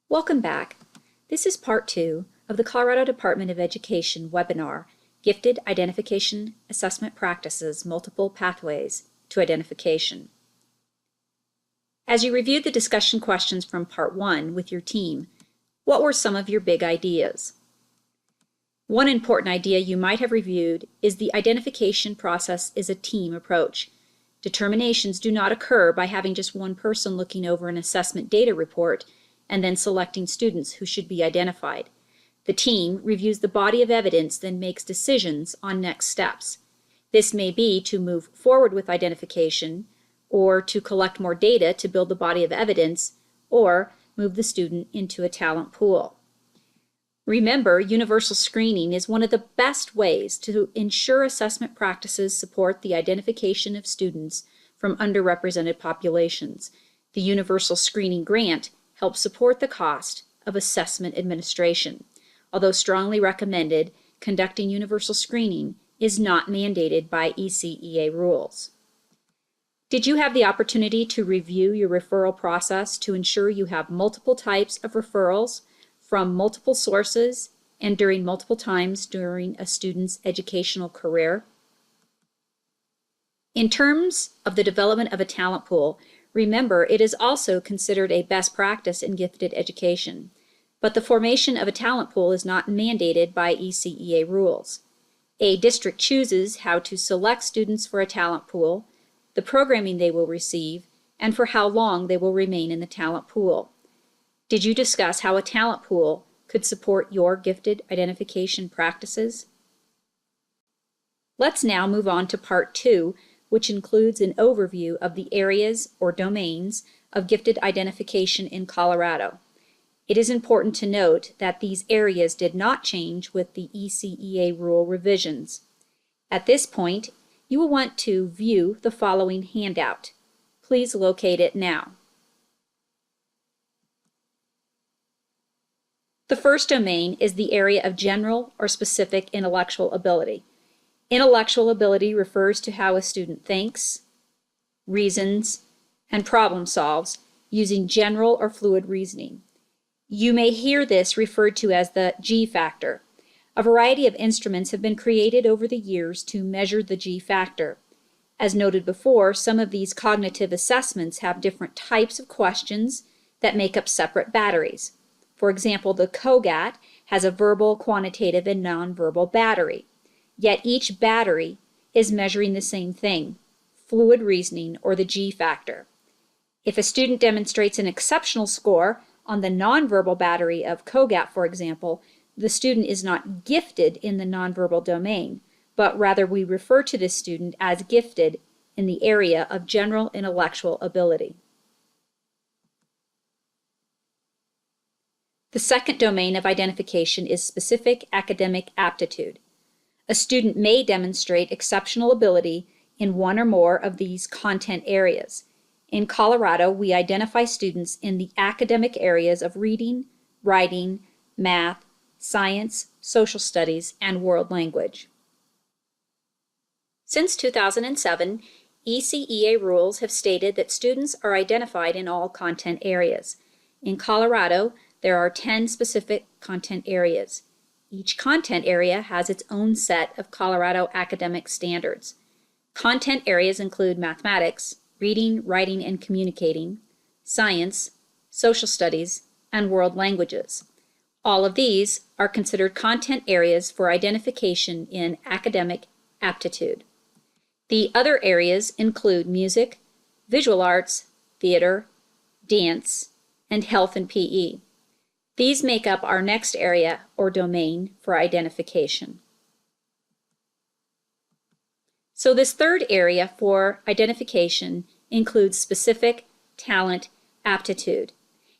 Welcome back. This is part 2 of the Colorado Department of Education webinar, Gifted Identification Assessment Practices, Multiple Pathways to Identification. As you reviewed the discussion questions from part 1 with your team, what were some of your big ideas? One important idea you might have reviewed is the identification process is a team approach. Determinations do not occur by having just one person looking over an assessment data report and then selecting students who should be identified. The team reviews the body of evidence, then makes decisions on next steps. This may be to move forward with identification, or to collect more data to build the body of evidence, or move the student into a talent pool. Remember, universal screening is one of the best ways to ensure assessment practices support the identification of students from underrepresented populations. The Universal Screening Grant helps support the cost of assessment administration. Although strongly recommended, conducting universal screening is not mandated by ECEA rules. Did you have the opportunity to review your referral process to ensure you have multiple types of referrals from multiple sources and during multiple times during a student's educational career? In terms of the development of a talent pool, remember it is also considered a best practice in gifted education, but the formation of a talent pool is not mandated by ECEA rules. A district chooses how to select students for a talent pool, the programming they will receive, and for how long they will remain in the talent pool. Did you discuss how a talent pool could support your gifted identification practices? Let's now move on to part 2, which includes an overview of the areas or domains of gifted identification in Colorado. It is important to note that these areas did not change with the ECEA rule revisions. At this point, you will want to view the following handout. Please locate it now. The first domain is the area of general or specific intellectual ability. Intellectual ability refers to how a student thinks, reasons, and problem solves using general or fluid reasoning. You may hear this referred to as the G factor. A variety of instruments have been created over the years to measure the G factor. As noted before, some of these cognitive assessments have different types of questions that make up separate batteries. For example, the COGAT has a verbal, quantitative, and nonverbal battery. Yet each battery is measuring the same thing, fluid reasoning or the G factor. If a student demonstrates an exceptional score on the nonverbal battery of COGAT, for example, the student is not gifted in the nonverbal domain, but rather we refer to this student as gifted in the area of general intellectual ability. The second domain of identification is specific academic aptitude. A student may demonstrate exceptional ability in one or more of these content areas. In Colorado, we identify students in the academic areas of reading, writing, math, science, social studies, and world language. Since 2007, ECEA rules have stated that students are identified in all content areas. In Colorado, there are 10 specific content areas. Each content area has its own set of Colorado academic standards. Content areas include mathematics, reading, writing, and communicating, science, social studies, and world languages. All of these are considered content areas for identification in academic aptitude. The other areas include music, visual arts, theater, dance, and health and PE. These make up our next area or domain for identification. So this third area for identification includes specific talent aptitude.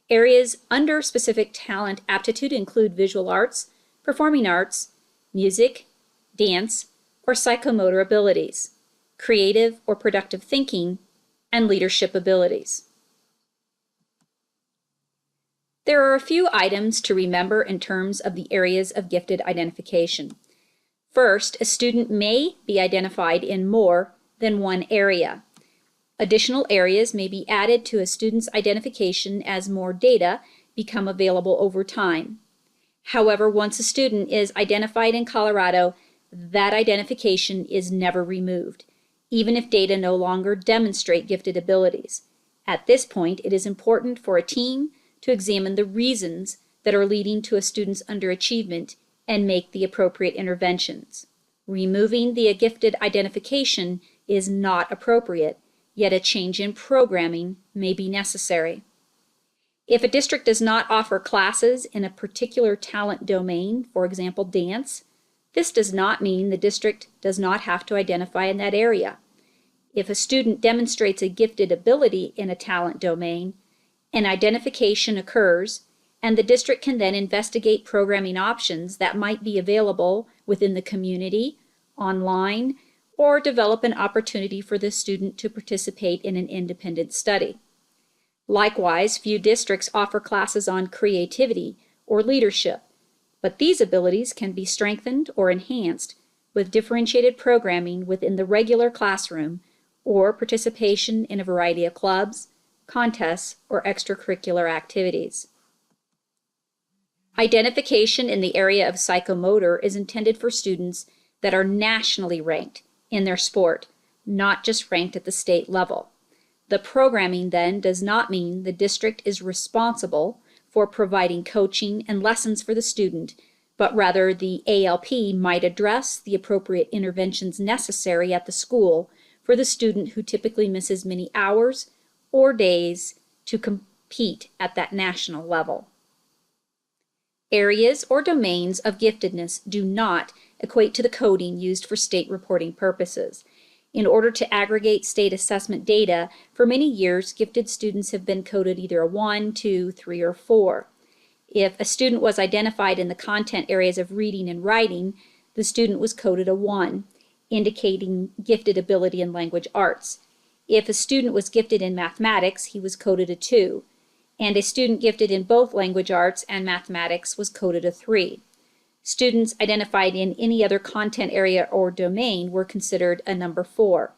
Areas under specific talent aptitude include visual arts, performing arts, music, dance, or psychomotor abilities, creative or productive thinking, and leadership abilities. There are a few items to remember in terms of the areas of gifted identification. First, a student may be identified in more than one area. Additional areas may be added to a student's identification as more data become available over time. However, once a student is identified in Colorado, that identification is never removed, even if data no longer demonstrate gifted abilities. At this point, it is important for a team to examine the reasons that are leading to a student's underachievement and make the appropriate interventions. Removing the gifted identification is not appropriate, yet a change in programming may be necessary. If a district does not offer classes in a particular talent domain, for example, dance, this does not mean the district does not have to identify in that area. If a student demonstrates a gifted ability in a talent domain, an identification occurs, and the district can then investigate programming options that might be available within the community, online, or develop an opportunity for the student to participate in an independent study. Likewise, few districts offer classes on creativity or leadership, but these abilities can be strengthened or enhanced with differentiated programming within the regular classroom or participation in a variety of clubs, contests, or extracurricular activities. Identification in the area of psychomotor is intended for students that are nationally ranked in their sport, not just ranked at the state level. The programming then does not mean the district is responsible for providing coaching and lessons for the student, but rather the ALP might address the appropriate interventions necessary at the school for the student who typically misses many hours or days to compete at that national level. Areas or domains of giftedness do not equate to the coding used for state reporting purposes. In order to aggregate state assessment data, for many years, gifted students have been coded either a 1, 2, 3, or 4. If a student was identified in the content areas of reading and writing, the student was coded a 1, indicating gifted ability in language arts. If a student was gifted in mathematics, he was coded a 2, and a student gifted in both language arts and mathematics was coded a 3. Students identified in any other content area or domain were considered a number 4.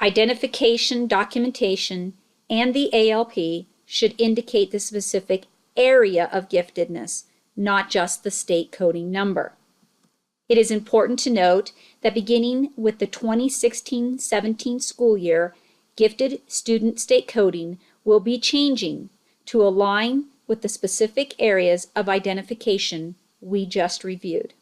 Identification, documentation, and the ALP should indicate the specific area of giftedness, not just the state coding number. It is important to note that beginning with the 2016-17 school year, gifted student state coding will be changing to align with the specific areas of identification we just reviewed.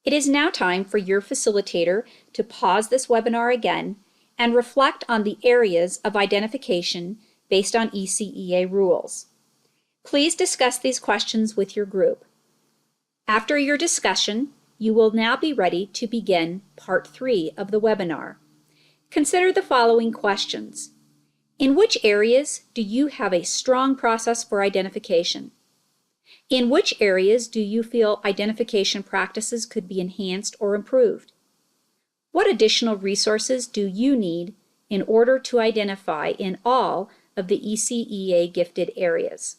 It is now time for your facilitator to pause this webinar again and reflect on the areas of identification based on ECEA rules. Please discuss these questions with your group. After your discussion, you will now be ready to begin Part 3 of the webinar. Consider the following questions. In which areas do you have a strong process for identification? In which areas do you feel identification practices could be enhanced or improved? What additional resources do you need in order to identify in all of the ECEA gifted areas?